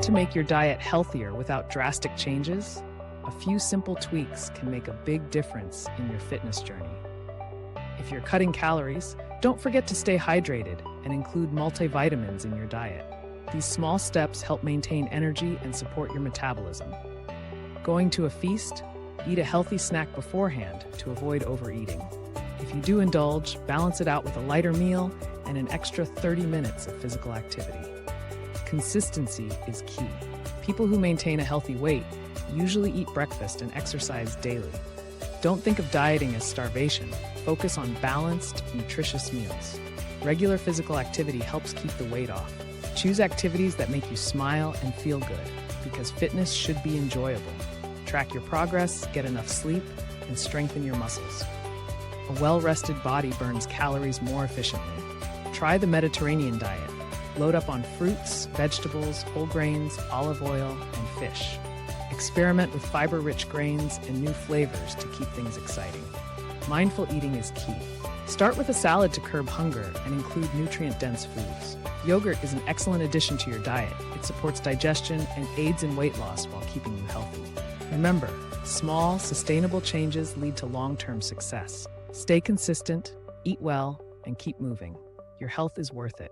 Want to make your diet healthier without drastic changes? A few simple tweaks can make a big difference in your fitness journey. If you're cutting calories, don't forget to stay hydrated and include multivitamins in your diet. These small steps help maintain energy and support your metabolism. Going to a feast? Eat a healthy snack beforehand to avoid overeating. If you do indulge, balance it out with a lighter meal and an extra 30 minutes of physical activity. Consistency is key. People who maintain a healthy weight usually eat breakfast and exercise daily. Don't think of dieting as starvation. Focus on balanced, nutritious meals. Regular physical activity helps keep the weight off. Choose activities that make you smile and feel good, because fitness should be enjoyable. Track your progress, get enough sleep, and strengthen your muscles. A well-rested body burns calories more efficiently. Try the Mediterranean diet. Load up on fruits, vegetables, whole grains, olive oil, and fish. Experiment with fiber-rich grains and new flavors to keep things exciting. Mindful eating is key. Start with a salad to curb hunger and include nutrient-dense foods. Yogurt is an excellent addition to your diet. It supports digestion and aids in weight loss while keeping you healthy. Remember, small, sustainable changes lead to long-term success. Stay consistent, eat well, and keep moving. Your health is worth it.